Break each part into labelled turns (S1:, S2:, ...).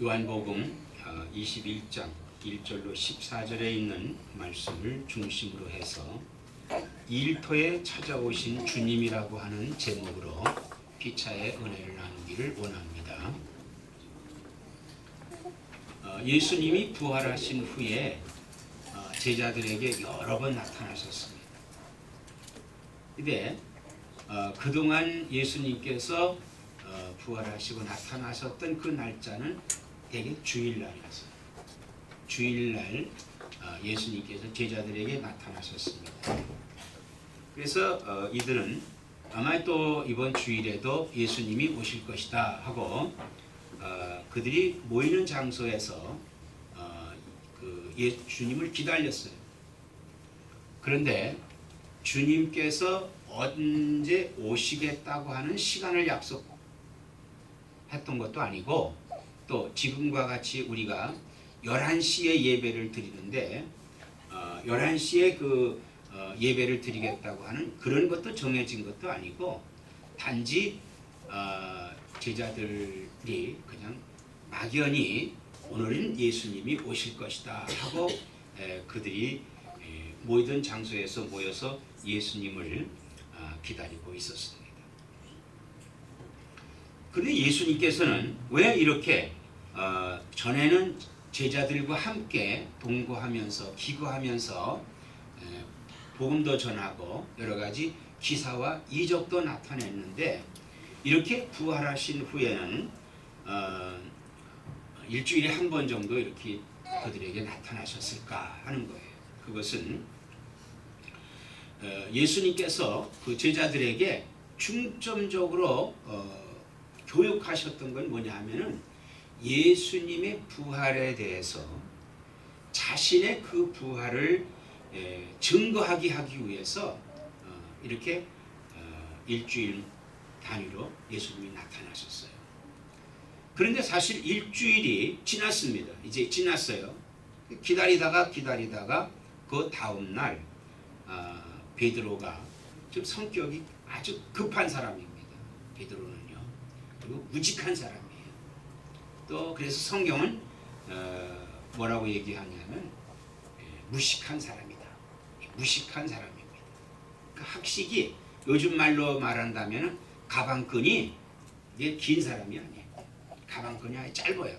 S1: 요한복음 21장 1절로 14절에 있는 말씀을 중심으로 해서 일터에 찾아오신 주님이라고 하는 제목으로 피차의 은혜를 나누기를 원합니다. 예수님이 부활하신 후에 제자들에게 여러 번 나타나셨습니다. 근데 그동안 예수님께서 부활하시고 나타나셨던 그 날짜는 대개 주일날이었어요. 주일날 예수님께서 제자들에게 나타나셨습니다. 그래서 이들은 아마 또 이번 주일에도 예수님이 오실 것이다 하고 그들이 모이는 장소에서 주님을 기다렸어요. 그런데 주님께서 언제 오시겠다고 하는 시간을 약속했던 것도 아니고, 또 지금과 같이 우리가 11시에 예배를 드리는데 11시에 예배를 드리겠다고 하는 그런 것도 정해진 것도 아니고, 단지 제자들이 그냥 막연히 오늘은 예수님이 오실 것이다 하고 그들이 모이던 장소에서 모여서 예수님을 기다리고 있었습니다. 그런데 예수님께서는 왜 이렇게 전에는 제자들과 함께 동거하면서 기거하면서 복음도 전하고 여러 가지 기사와 이적도 나타냈는데, 이렇게 부활하신 후에는 일주일에 한 번 정도 이렇게 그들에게 나타나셨을까 하는 거예요. 그것은 예수님께서 그 제자들에게 중점적으로 교육하셨던 건 뭐냐 하면은 예수님의 부활에 대해서 자신의 그 부활을 증거하게 하기 위해서 이렇게 일주일 단위로 예수님이 나타나셨어요. 그런데 사실 일주일이 지났습니다. 이제 지났어요. 기다리다가 그 다음 날 베드로가 좀 성격이 아주 급한 사람입니다. 베드로는요. 그리고 우직한 사람이에요. 또 그래서 성경은 뭐라고 얘기하냐면 무식한 사람이다. 무식한 사람입니다. 그 학식이 요즘 말로 말한다면 가방끈이 이게 긴 사람이 아니에요. 가방끈이 아주 짧아요.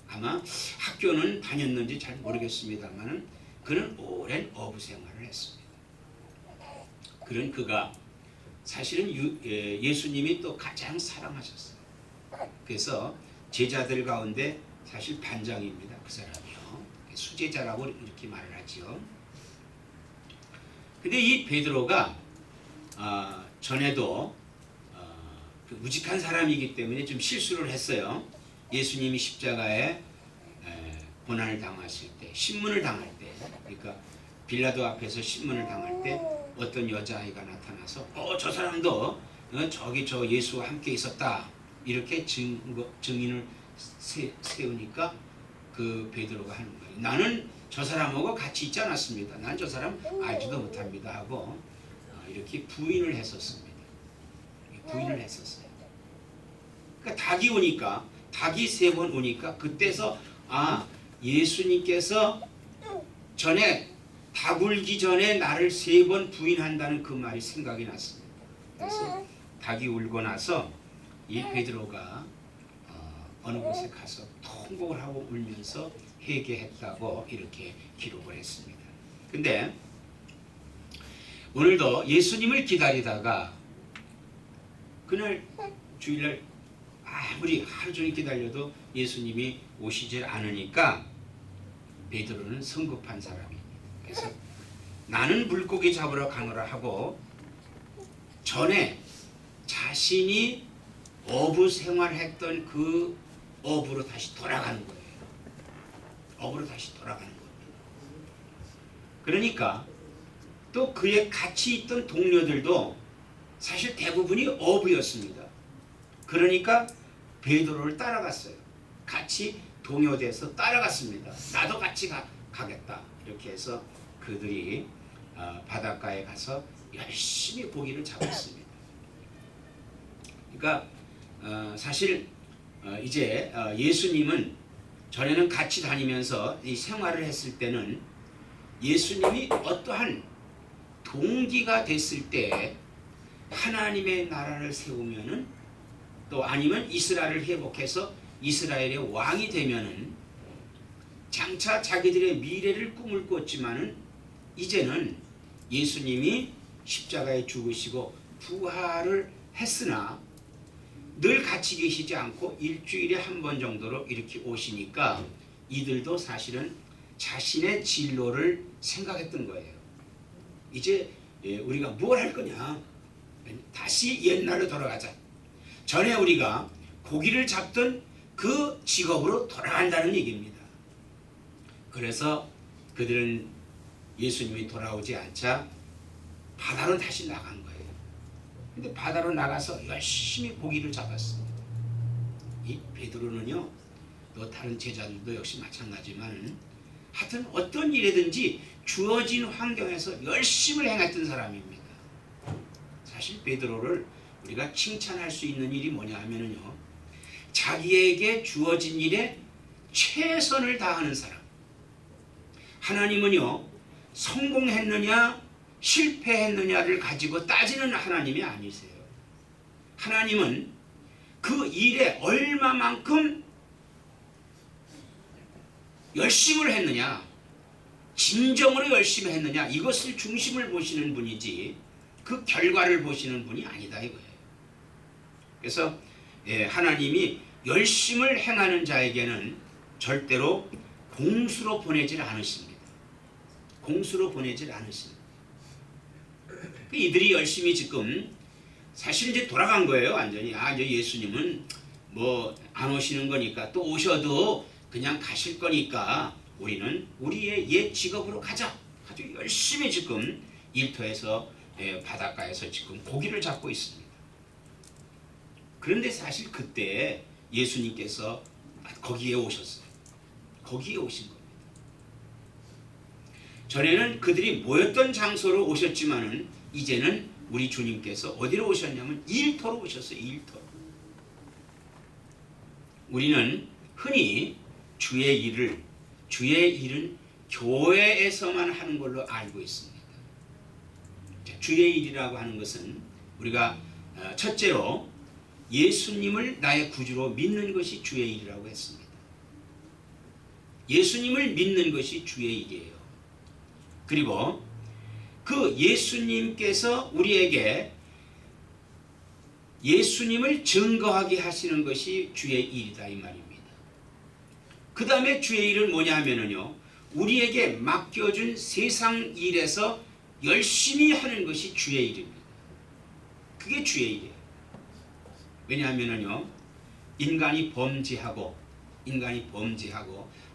S1: 아마 학교는 다녔는지 잘 모르겠습니다만 그는 오랜 어부 생활을 했습니다. 그런 그가 사실은 예수님이 또 가장 사랑하셨어요. 그래서 제자들 가운데 사실 반장입니다. 그 사람이요. 수제자라고 이렇게 말을 하죠. 근데 이 베드로가 전에도 무직한 사람이기 때문에 좀 실수를 했어요. 예수님이 십자가에 고난을 당하실 때, 신문을 당할 때, 그러니까 빌라도 앞에서 신문을 당할 때 어떤 여자아이가 나타나서 저 사람도 저기 저 예수와 함께 있었다 이렇게 증인을 세우니까 그 베드로가 하는 거예요. 나는 저 사람하고 같이 있지 않았습니다. 난 저 사람 알지도 못합니다 하고 이렇게 부인을 했었습니다. 부인을 했었어요. 그러니까 닭이 오니까, 닭이 3번 오니까 그때서 예수님께서 전에 닭 울기 전에 나를 3번 부인한다는 그 말이 생각이 났습니다. 그래서 닭이 울고 나서 이 베드로가 어느 곳에 가서 통곡을 하고 울면서 회개했다고 이렇게 기록을 했습니다. 근데 오늘도 예수님을 기다리다가 그날 주일날 아무리 하루 종일 기다려도 예수님이 오시질 않으니까 베드로는 성급한 사람입니다. 그래서 나는 물고기 잡으러 가노라 하고 전에 자신이 어부 생활했던 그 어부로 다시 돌아가는 거예요. 어부로 다시 돌아가는 겁니다. 그러니까 또 그의 같이 있던 동료들도 사실 대부분이 어부였습니다. 그러니까 베드로를 따라갔어요. 같이 동요돼서 따라갔습니다. 나도 같이 가겠다. 이렇게 해서 그들이 바닷가에 가서 열심히 고기를 잡았습니다. 그러니까 사실 이제 예수님은 전에는 같이 다니면서 이 생활을 했을 때는 예수님이 어떠한 동기가 됐을 때 하나님의 나라를 세우면은 또 아니면 이스라엘을 회복해서 이스라엘의 왕이 되면은 장차 자기들의 미래를 꿈을 꿨지만은 이제는 예수님이 십자가에 죽으시고 부활을 했으나 늘 같이 계시지 않고 일주일에 한 번 정도로 이렇게 오시니까 이들도 사실은 자신의 진로를 생각했던 거예요. 이제 우리가 뭘 할 거냐? 다시 옛날로 돌아가자. 전에 우리가 고기를 잡던 그 직업으로 돌아간다는 얘기입니다. 그래서 그들은 예수님이 돌아오지 않자 바다로 다시 나간 거예요. 근데 바다로 나가서 열심히 고기를 잡았습니다. 이 베드로는요, 또 다른 제자들도 역시 마찬가지지만 하여튼 어떤 일이든지 주어진 환경에서 열심을 행했던 사람입니다. 사실 베드로를 우리가 칭찬할 수 있는 일이 뭐냐 하면요, 자기에게 주어진 일에 최선을 다하는 사람. 하나님은요, 성공했느냐 실패했느냐를 가지고 따지는 하나님이 아니세요. 하나님은 그 일에 얼마만큼 열심을 했느냐, 진정으로 열심히 했느냐, 이것을 중심을 보시는 분이지 그 결과를 보시는 분이 아니다 이거예요. 그래서 하나님이 열심을 행하는 자에게는 절대로 공수로 보내질 않으십니다. 공수로 보내질 않으십니다. 이들이 열심히 지금 사실 이제 돌아간 거예요. 완전히 이제 예수님은 뭐 안 오시는 거니까, 또 오셔도 그냥 가실 거니까 우리는 우리의 옛 직업으로 가자. 아주 열심히 지금 일터에서 바닷가에서 지금 고기를 잡고 있습니다. 그런데 사실 그때 예수님께서 거기에 오셨어요. 거기에 오신 겁니다. 전에는 그들이 모였던 장소로 오셨지만은 이제는 우리 주님께서 어디로 오셨냐면 일터로 오셨어요. 일터. 우리는 흔히 주의 일은 교회에서만 하는 걸로 알고 있습니다. 주의 일이라고 하는 것은 우리가 첫째로 예수님을 나의 구주로 믿는 것이 주의 일이라고 했습니다. 예수님을 믿는 것이 주의 일이에요. 그리고 그 예수님께서 우리에게 예수님을 증거하게 하시는 것이 주의 일이다 이 말입니다. 그 다음에 주의 일은 뭐냐 하면은요, 우리에게 맡겨준 세상 일에서 열심히 하는 것이 주의 일입니다. 그게 주의 일이에요. 왜냐하면은요, 인간이 범죄하고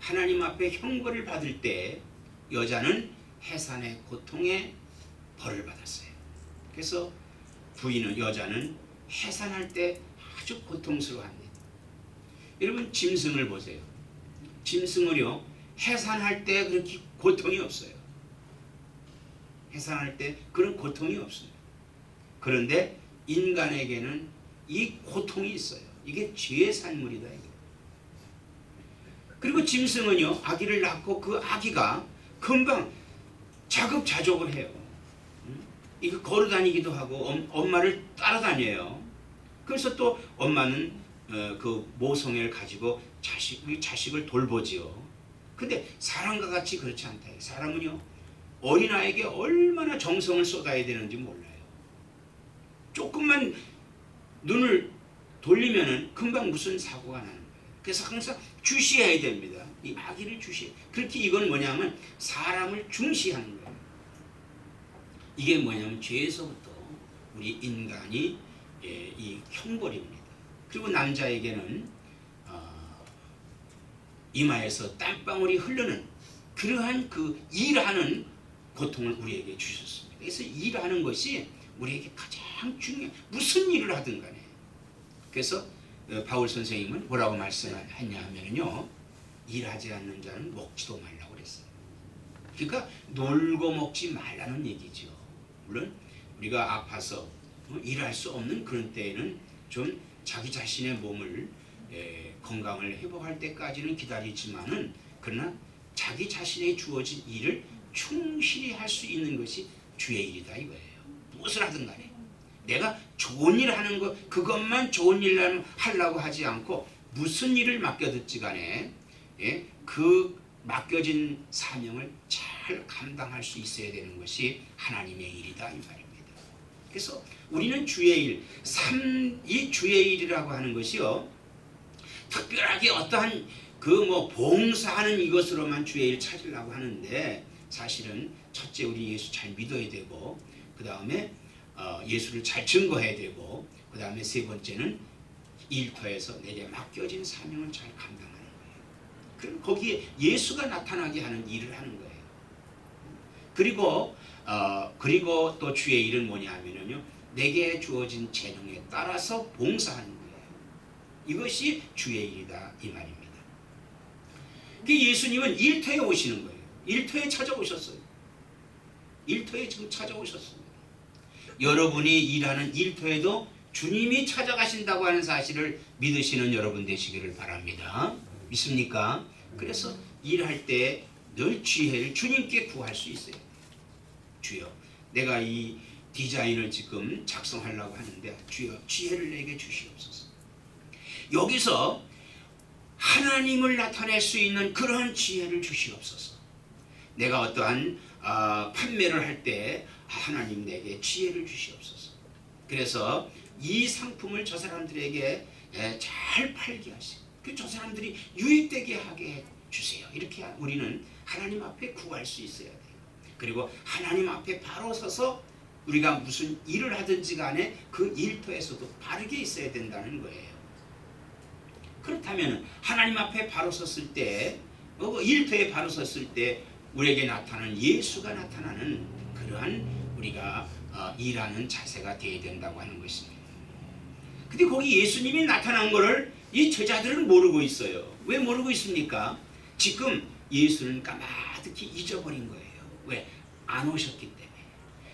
S1: 하나님 앞에 형벌을 받을 때 여자는 해산의 고통에 벌을 받았어요. 그래서 여자는 해산할 때 아주 고통스러워합니다. 여러분 짐승을 보세요. 짐승을요, 해산할 때 그렇게 고통이 없어요. 해산할 때 그런 고통이 없어요. 그런데 인간에게는 이 고통이 있어요. 이게 죄의 산물이다. 이게. 그리고 짐승은요, 아기를 낳고 그 아기가 금방 자급자족을 해요. 이거 걸어다니기도 하고 엄마를 따라다녀요. 그래서 또 엄마는 그 모성애를 가지고 자식을 돌보지요. 근데 사람과 같이 그렇지 않다. 사람은요, 어린아이에게 얼마나 정성을 쏟아야 되는지 몰라요. 조금만 눈을 돌리면은 금방 무슨 사고가 나는 거예요. 그래서 항상 주시해야 됩니다. 이 아기를 주시해. 그렇게 이건 뭐냐면 사람을 중시하는 거예요. 이게 뭐냐면 죄에서부터 우리 인간이 이 형벌입니다. 그리고 남자에게는 이마에서 땀방울이 흐르는 그러한 그 일하는 고통을 우리에게 주셨습니다. 그래서 일하는 것이 우리에게 가장 중요해요. 무슨 일을 하든 간에. 그래서 바울 선생님은 뭐라고 말씀했냐 하면요, 일하지 않는 자는 먹지도 말라고 그랬어요. 그러니까 놀고 먹지 말라는 얘기죠. 물론 우리가 아파서 일할 수 없는 그런 때에는 좀 자기 자신의 몸을 건강을 회복할 때까지는 기다리지만은 그러나 자기 자신의 주어진 일을 충실히 할 수 있는 것이 주의 일이다 이거예요. 무엇을 하든 간에 내가 좋은 일 하는 것 그것만 좋은 일 하려고 하지 않고 무슨 일을 맡겨뒀지 간에 그 맡겨진 사명을 잘 감당할 수 있어야 되는 것이 하나님의 일이다 이 말입니다. 그래서 우리는 주의 일, 이 주의 일이라고 하는 것이요 특별하게 어떠한 봉사하는 이것으로만 주의 일 찾으려고 하는데 사실은 첫째 우리 예수 잘 믿어야 되고 그 다음에 예수를 잘 증거해야 되고 그 다음에 세 번째는 일터에서 내게 맡겨진 사명을 잘 감당하는 거예요. 그럼 거기에 예수가 나타나게 하는 일을 하는 거예요. 그리고 또 주의 일은 뭐냐 하면요 내게 주어진 재능에 따라서 봉사하는 거예요. 이것이 주의 일이다 이 말입니다. 예수님은 일터에 오시는 거예요. 일터에 찾아오셨어요. 일터에 지금 찾아오셨습니다. 여러분이 일하는 일터에도 주님이 찾아가신다고 하는 사실을 믿으시는 여러분 되시기를 바랍니다. 믿습니까? 그래서 일할 때 늘 지혜를 주님께 구할 수 있어요. 주여, 내가 이 디자인을 지금 작성하려고 하는데 주여 지혜를 내게 주시옵소서. 여기서 하나님을 나타낼 수 있는 그러한 지혜를 주시옵소서. 내가 어떠한 판매를 할 때 하나님 내게 지혜를 주시옵소서. 그래서 이 상품을 저 사람들에게 잘 팔게 하시고 저 사람들이 유입되게 하게 해주세요. 이렇게 우리는 하나님 앞에 구할 수 있어야 돼요. 그리고 하나님 앞에 바로 서서 우리가 무슨 일을 하든지 간에 그 일터에서도 바르게 있어야 된다는 거예요. 그렇다면 하나님 앞에 바로 섰을 때 일터에 바로 섰을 때 우리에게 나타나는 예수가 나타나는 그러한 우리가 일하는 자세가 되어야 된다고 하는 것입니다. 근데 거기 예수님이 나타난 것을 이 제자들은 모르고 있어요. 왜 모르고 있습니까? 지금 예수는 까마득히 잊어버린 거예요. 왜? 안 오셨기 때문에.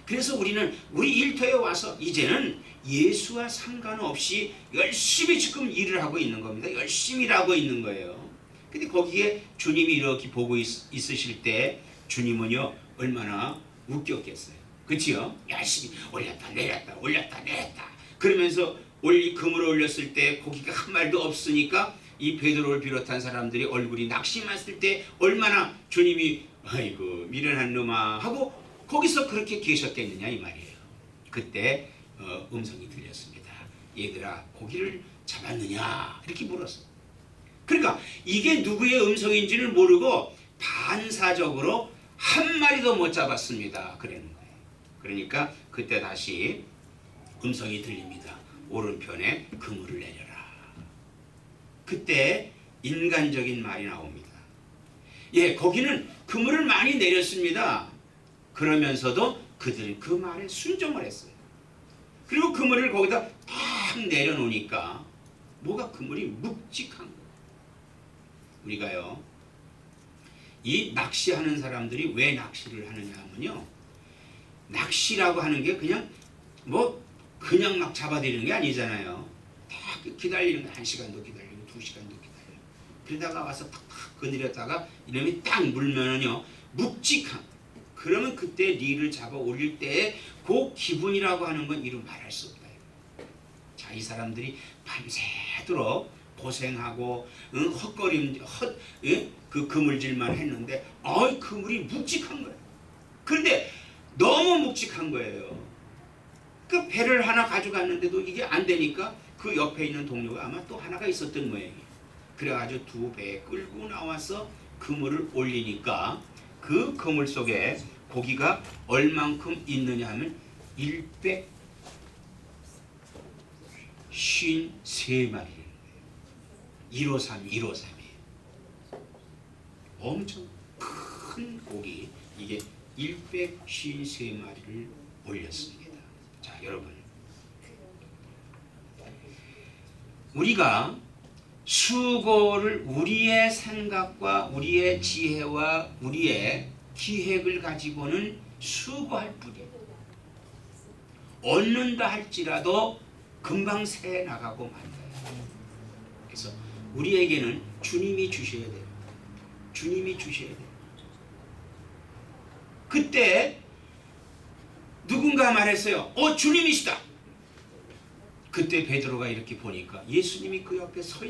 S1: 그래서 우리는 우리 일터에 와서 이제는 예수와 상관없이 열심히 지금 일을 하고 있는 겁니다. 열심히 일하고 있는 거예요. 근데 거기에 주님이 이렇게 보고 있으실 때 주님은요 얼마나 웃겼겠어요. 그치요? 열심히 올렸다 내렸다 올렸다 내렸다 그러면서 그물을 올렸을 때 고기가 한 마리도 없으니까 이 베드로를 비롯한 사람들이 얼굴이 낙심했을 때 얼마나 주님이 아이고 미련한 놈아 하고 거기서 그렇게 계셨겠느냐 이 말이에요. 그때 음성이 들렸습니다. 얘들아 고기를 잡았느냐 이렇게 물었어요. 그러니까 이게 누구의 음성인지를 모르고 반사적으로 한 마리도 못 잡았습니다. 그러는 거예요. 그러니까 그때 다시 음성이 들립니다. 오른편에 그물을 내려라. 그때 인간적인 말이 나옵니다. 거기는 그물을 많이 내렸습니다. 그러면서도 그들은 그 말에 순종을 했어요. 그리고 그물을 거기다 탁 내려놓으니까 뭐가 그물이 묵직한 거예요. 우리가요 이 낚시하는 사람들이 왜 낚시를 하느냐 하면요 낚시라고 하는 게 그냥 막 잡아들이는 게 아니잖아요. 딱 기다리는 거 1시간도 기다리고 2시간도 기다리고 그러다가 와서 탁탁 거느렸다가 이놈이 딱 물면은요 묵직한 그러면 그때 릴을 잡아 올릴 때의 그 기분이라고 하는 건 이루 말할 수 없다. 자, 이 사람들이 밤새도록 고생하고 그 그물질만 했는데 그물이 묵직한 거예요. 그런데 너무 묵직한 거예요. 그 배를 하나 가져갔는데도 이게 안 되니까 그 옆에 있는 동료가 아마 또 하나가 있었던 모양이에요. 그래가지고 2배 끌고 나와서 그물을 올리니까 그 그물 속에 고기가 얼만큼 있느냐 하면 153마리 153이에요. 엄청 큰 고기 이게 153마리를 올렸습니다. 자, 여러분 우리가 수고를 우리의 생각과 우리의 지혜와 우리의 기획을 가지고는 수고할 뿐이에요. 얻는다 할지라도 금방 새 나가고 만다요. 그래서 우리에게는 주님이 주셔야 돼요. 주님이 주셔야 돼요. 그때 누군가 말했어요. 주님이시다. 그때 베드로가 이렇게 보니까 예수님이 그 옆에 서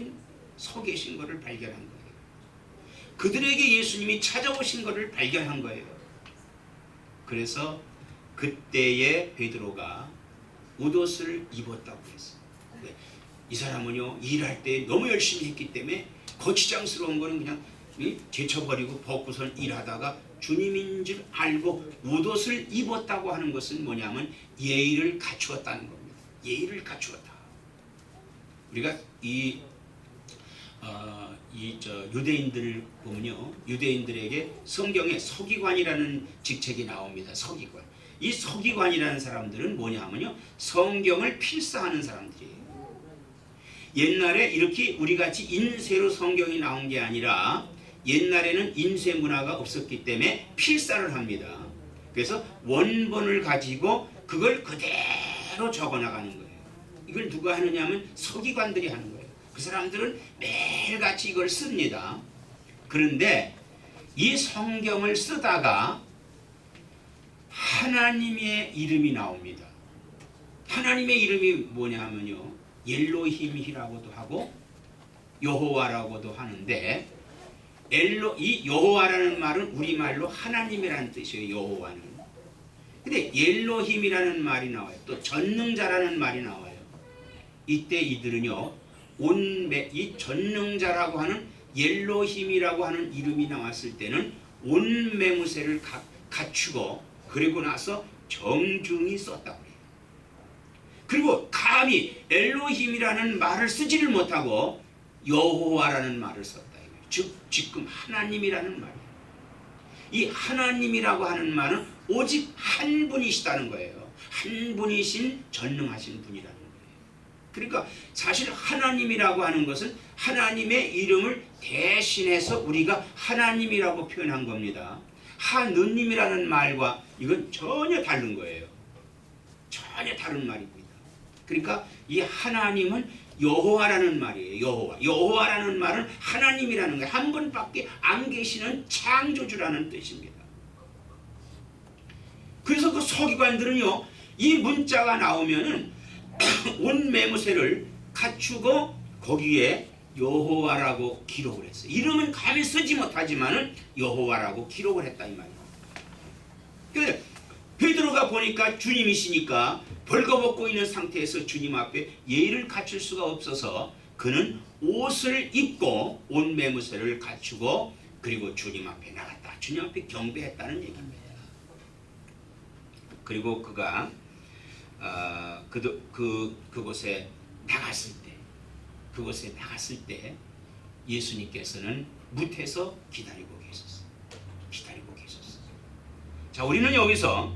S1: 계신 것을 발견한 거예요. 그들에게 예수님이 찾아오신 것을 발견한 거예요. 그래서 그때에 베드로가 옷옷을 입었다고 했어요. 이 사람은요, 일할 때 너무 열심히 했기 때문에 거추장스러운 거는 그냥 제쳐버리고 벗고선 일하다가 주님인 줄 알고 옷옷을 입었다고 하는 것은 뭐냐면 예의를 갖추었다는 겁니다. 예의를 갖추었다. 우리가 유대인들을 보면요, 유대인들에게 성경에 서기관이라는 직책이 나옵니다. 서기관. 이 서기관이라는 사람들은 뭐냐면요, 성경을 필사하는 사람들이에요. 옛날에 이렇게 우리같이 인쇄로 성경이 나온 게 아니라 옛날에는 인쇄 문화가 없었기 때문에 필사를 합니다. 그래서 원본을 가지고 그걸 그대로 적어나가는 거예요. 이걸 누가 하느냐 하면 서기관들이 하는 거예요. 그 사람들은 매일같이 이걸 씁니다. 그런데 이 성경을 쓰다가 하나님의 이름이 나옵니다. 하나님의 이름이 뭐냐 하면요, 엘로힘이라고도 하고 여호와라고도 하는데, 이 여호와라는 말은 우리말로 하나님이라는 뜻이에요. 여호와는. 근데 엘로힘이라는 말이 나와요. 또 전능자라는 말이 나와요. 이때 이들은요, 이 전능자라고 하는 엘로힘이라고 하는 이름이 나왔을 때는 온매무새를 갖추고 그리고 나서 정중히 썼다고 해요. 그리고 감히 엘로힘이라는 말을 쓰지를 못하고 여호와라는 말을 썼다. 즉 지금 하나님이라는 말이에요. 이 하나님이라고 하는 말은 오직 한 분이시다는 거예요. 한 분이신 전능하신 분이라는 거예요. 그러니까 사실 하나님이라고 하는 것은 하나님의 이름을 대신해서 우리가 하나님이라고 표현한 겁니다. 하느님이라는 말과 이건 전혀 다른 거예요. 전혀 다른 말입니다. 그러니까 이 하나님은 여호와라는 말이에요. 여호와라는 말은 하나님이라는 거예요. 한 분밖에 안 계시는 창조주라는 뜻입니다. 그래서 그 서기관들은요, 이 문자가 나오면은 온매무새를 갖추고 거기에 여호와라고 기록을 했어요. 이름은 감히 쓰지 못하지만은 여호와라고 기록을 했다 이 말이에요. 근데 베드로가 보니까 주님이시니까 벌거벗고 있는 상태에서 주님 앞에 예의를 갖출 수가 없어서 그는 옷을 입고 온매무새를 갖추고 그리고 주님 앞에 나갔다. 주님 앞에 경배했다는 얘기입니다. 그리고 그가 그곳에 나갔을 때 예수님께서는 뭇에서 기다리고 계셨어요. 자, 우리는 여기서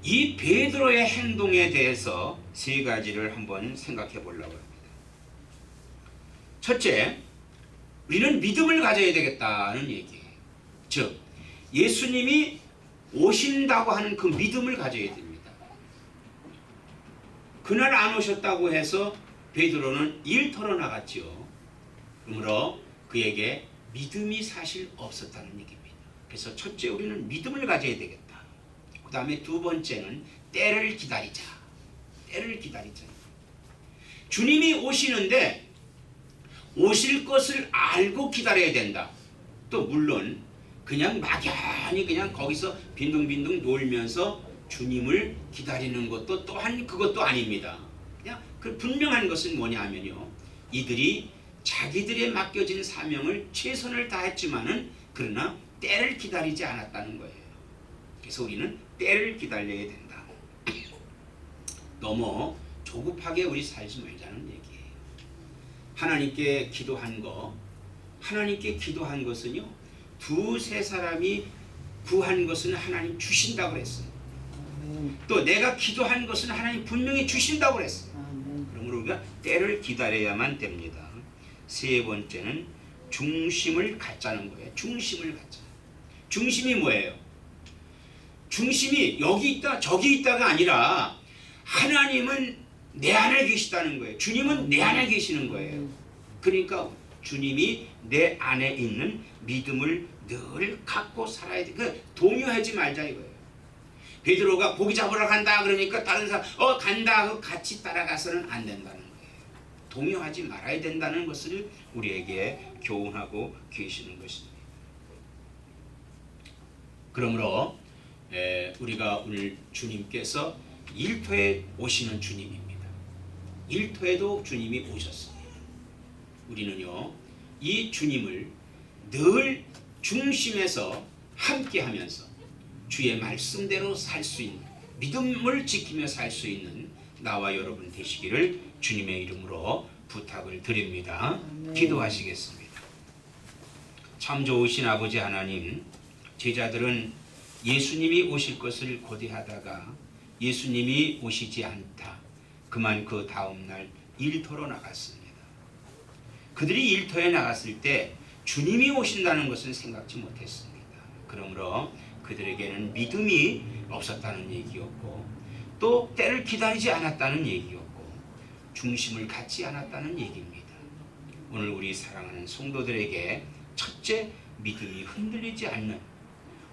S1: 이 베드로의 행동에 대해서 세 가지를 한번 생각해 보려고 합니다. 첫째, 우리는 믿음을 가져야 되겠다는 얘기예요. 즉, 예수님이 오신다고 하는 그 믿음을 가져야 됩니다. 그날 안 오셨다고 해서 베드로는 일터로 나갔죠. 그러므로 그에게 믿음이 사실 없었다는 얘기입니다. 그래서 첫째, 우리는 믿음을 가져야 되겠다. 그 다음에 두 번째는 때를 기다리자. 주님이 오시는데 오실 것을 알고 기다려야 된다. 또 물론 그냥 막연히 그냥 거기서 빈둥빈둥 놀면서 주님을 기다리는 것도 또한 그것도 아닙니다. 그냥 그 분명한 것은 뭐냐 하면요, 이들이 자기들의 맡겨진 사명을 최선을 다했지만은 그러나 때를 기다리지 않았다는 거예요. 그래서 우리는 때를 기다려야 된다. 너무 조급하게 우리 살지 말자는 얘기예요. 하나님께 기도한 것은요, 두세 사람이 구한 것은 하나님 주신다고 그랬어요. 또 내가 기도한 것은 하나님 분명히 주신다고 그랬어요. 그러므로 우리가 때를 기다려야만 됩니다. 세 번째는 중심을 갖자는 거예요. 중심이 뭐예요? 중심이 여기 있다 저기 있다가 아니라 하나님은 내 안에 계시다는 거예요. 주님은 내 안에 계시는 거예요. 그러니까 주님이 내 안에 있는 믿음을 늘 갖고 살아야 돼. 그 동요하지 말자 이거예요. 베드로가 고기 잡으러 간다 그러니까 다른 사람 간다 하고 같이 따라가서는 안 된다는 거예요. 동요하지 말아야 된다는 것을 우리에게 교훈하고 계시는 것입니다. 그러므로 우리가 오늘 주님께서 일터에 오시는 주님입니다. 일터에도 주님이 오셨습니다. 우리는요 이 주님을 늘 중심에서 함께하면서 주의 말씀대로 살 수 있는, 믿음을 지키며 살 수 있는 나와 여러분 되시기를 주님의 이름으로 부탁을 드립니다. 기도하시겠습니다. 참 좋으신 아버지 하나님, 제자들은 예수님이 오실 것을 고대하다가 예수님이 오시지 않다. 그만 그 다음날 일터로 나갔습니다. 그들이 일터에 나갔을 때 주님이 오신다는 것은 생각지 못했습니다. 그러므로 그들에게는 믿음이 없었다는 얘기였고 또 때를 기다리지 않았다는 얘기였고 중심을 갖지 않았다는 얘기입니다. 오늘 우리 사랑하는 성도들에게 첫째, 믿음이 흔들리지 않는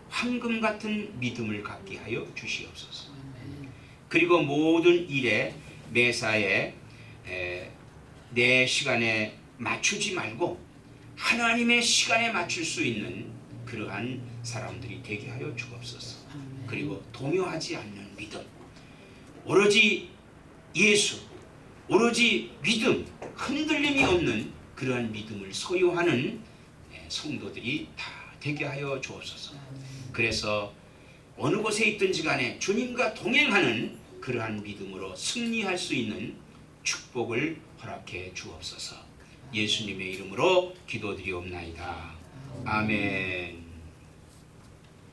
S1: 황금 같은 믿음을 갖게 하여 주시옵소서. 그리고 모든 일에 매사에 내 시간에 맞추지 말고 하나님의 시간에 맞출 수 있는 그러한 사람들이 되게 하여 주옵소서. 그리고 동요하지 않는 믿음, 오로지 예수, 오로지 믿음, 흔들림이 없는 그러한 믿음을 소유하는 성도들이 다 되게 하여 주옵소서. 그래서 어느 곳에 있든지 간에 주님과 동행하는 그러한 믿음으로 승리할 수 있는 축복을 허락해 주옵소서. 예수님의 이름으로 기도드리옵나이다. 아멘.